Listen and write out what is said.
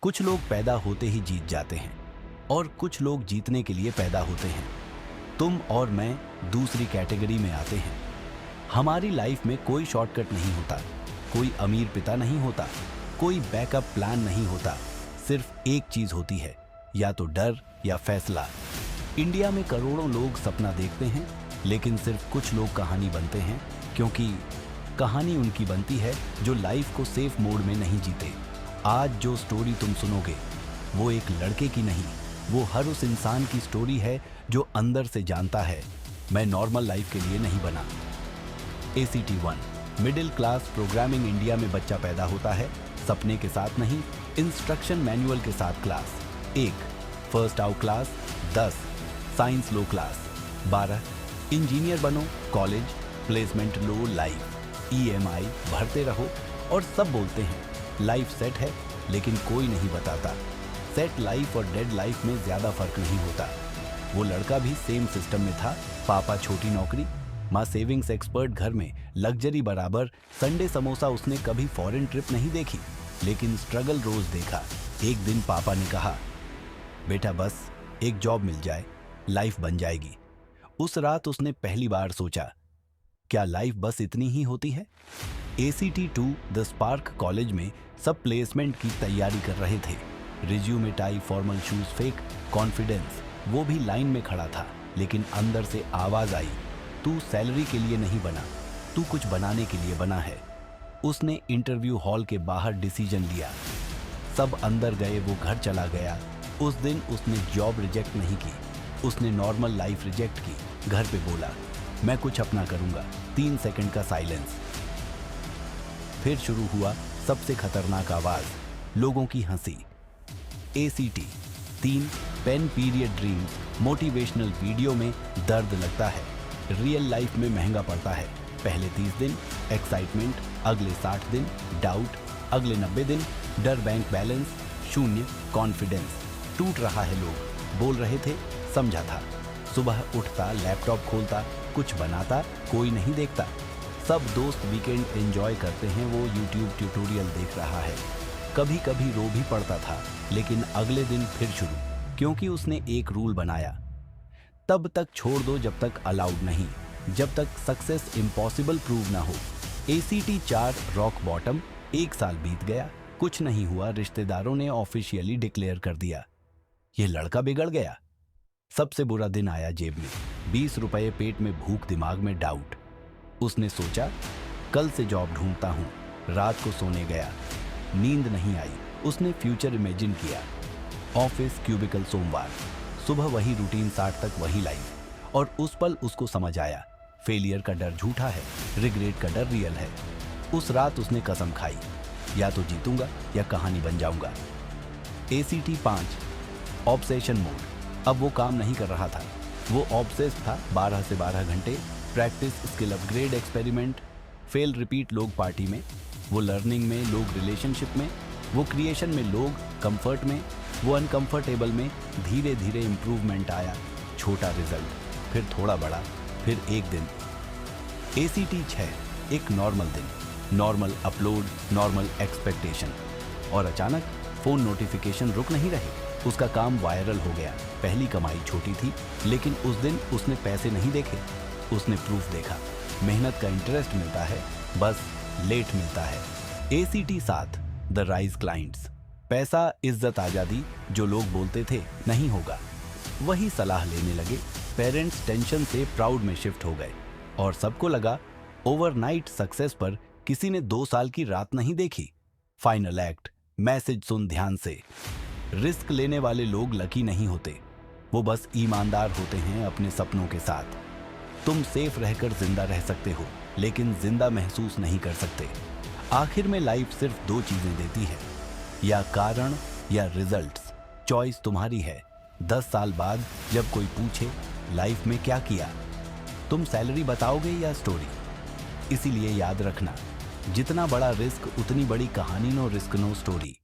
कुछ लोग पैदा होते ही जीत जाते हैं और कुछ लोग जीतने के लिए पैदा होते हैं। तुम और मैं दूसरी कैटेगरी में आते हैं। हमारी लाइफ में कोई शॉर्टकट नहीं होता, कोई अमीर पिता नहीं होता, कोई बैकअप प्लान नहीं होता। सिर्फ एक चीज होती है, या तो डर या फैसला। इंडिया में करोड़ों लोग सपना देखते हैं, लेकिन सिर्फ कुछ लोग कहानी बनते हैं, क्योंकि कहानी उनकी बनती है जो लाइफ को सेफ मोड में नहीं जीते। आज जो स्टोरी तुम सुनोगे वो एक लड़के की नहीं, वो हर उस इंसान की स्टोरी है जो अंदर से जानता है, मैं नॉर्मल लाइफ के लिए नहीं बना। ACT 1 middle class programming India में बच्चा पैदा होता है, सपने के साथ नहीं, इंस्ट्रक्शन मैनुअल के साथ। Class 1 first out class, 10 science लो क्लास, 12 इंजीनियर बनो, कॉलेज प्लेसमेंट लो, लाइफ EMI भरते रहो। और सब बोलते हैं लाइफ सेट है, लेकिन कोई नहीं बताता सेट लाइफ और डेड लाइफ में ज्यादा फर्क नहीं होता। वो लड़का भी सेम सिस्टम में था, पापा छोटी नौकरी, माँ सेविंग्स एक्सपर्ट, घर में लग्जरी बराबर। संडे समोसा उसने कभी फॉरेन ट्रिप नहीं देखी, लेकिन स्ट्रगल रोज देखा। एक दिन पापा ने कहा, बेटा बस एक जॉब मिल जाए, लाइफ बन जाएगी। उस रात उसने पहली बार सोचा, क्या लाइफ बस इतनी ही होती है? ACT 2 द स्पार्क कॉलेज में सब प्लेसमेंट की तैयारी कर रहे थे। Resume, tie, formal shoes, fake confidence. वो भी लाइन में खड़ा था, लेकिन अंदर से आवाज आई, तू सैलरी के लिए नहीं बना, तू कुछ बनाने के लिए बना है। उसने इंटरव्यू हॉल के बाहर डिसीजन लिया, सब अंदर गए, वो घर चला गया। उस दिन उसने जॉब रिजेक्ट नहीं की, उसने नॉर्मल लाइफ रिजेक्ट की। घर पे बोला, मैं कुछ अपना करूंगा। 3 सेकंड का साइलेंस, फिर शुरू हुआ सबसे खतरनाक आवाज, लोगों की हंसी। ACT 3 pain period dreams. Motivational video में दर्द लगता है, रियल लाइफ में महंगा पड़ता है। पहले 30 दिन एक्साइटमेंट, अगले 60 दिन डाउट, अगले 90 दिन डर, बैंक बैलेंस शून्य, कॉन्फिडेंस टूट रहा है। लोग बोल रहे थे, समझा था। सुबह उठता, लैपटॉप खोलता, कुछ बनाता, कोई नहीं देखता। सब दोस्त वीकेंड एंजॉय करते हैं, वो यूट्यूब ट्यूटोरियल देख रहा है। कभी कभी रो भी पड़ता था, लेकिन अगले दिन फिर शुरू, क्योंकि उसने एक रूल बनाया, तब तक छोड़ दो जब तक अलाउड नहीं, जब तक सक्सेस इम्पॉसिबल प्रूव ना हो। ACT 4 rock bottom. 1 साल बीत गया, कुछ नहीं हुआ। रिश्तेदारों ने ऑफिशियली डिक्लेयर कर दिया, ये लड़का बिगड़ गया। सबसे बुरा दिन आया जेब में, 20 रुपए, पेट में भूख, दिमाग में डाउट। उसने सोचा, कल से जॉब ढूंढता हूं। रात को सोने गया, नींद नहीं आई। उसने फ्यूचर इमेजिन किया, ऑफिस, क्यूबिकल, सोमवार सुबह वही रूटीन, 60 तक वही लाइफ। और उस पल उसको समझ आया, फेलियर का डर झूठा है, रिग्रेट का डर रियल है। उस रात उसने कसम खाई, या तो जीतूंगा या कहानी बन जाऊंगा। ACT 5 obsession mode. अब वो काम नहीं कर रहा था, वो ऑब्सेस्ड था। 12 से 12 घंटे practice, skill upgrade, experiment, fail repeat. लोग पार्टी में, वो लर्निंग में, लोग रिलेशनशिप में, वो क्रिएशन में, लोग कंफर्ट में, वो अनकंफर्टेबल में। धीरे धीरे इंप्रूवमेंट आया, छोटा रिजल्ट, फिर थोड़ा बड़ा, फिर एक दिन। ACT 6 एक नॉर्मल दिन, नॉर्मल अपलोड, नॉर्मल एक्सपेक्टेशन। और अचानक फोन नोटिफिकेशन रुक नहीं रहे, उसका काम वायरल हो गया। पहली कमाई छोटी थी, लेकिन उस दिन उसने पैसे नहीं देखे, उसने प्रूफ देखा। मेहनत का इंटरेस्ट मिलता है, बस लेट मिलता है। ACT 7 the rise clients. पैसा, इज्जत, आजादी, जो लोग बोलते थे नहीं होगा, वही सलाह लेने लगे। पेरेंट्स टेंशन से प्राउड में शिफ्ट हो गए, और सबको लगा ओवरनाइट सक्सेस पर किसी ने 2 साल की रात नहीं देखी। फाइनल एक्ट, मैसेज सुन ध्यान से। रिस्क लेने वाले लोग लकी नहीं होते, वो बस ईमानदार होते हैं अपने सपनों के साथ। तुम सेफ रहकर जिंदा रह सकते हो, लेकिन जिंदा महसूस नहीं कर सकते। आखिर में लाइफ सिर्फ 2 चीजें देती है, या कारण या रिजल्ट्स। चॉइस तुम्हारी है। 10 साल बाद जब कोई पूछे लाइफ में क्या किया, तुम सैलरी बताओगे या स्टोरी? इसीलिए याद रखना, जितना बड़ा रिस्क उतनी बड़ी कहानी, नो रिस्क नो स्टोरी।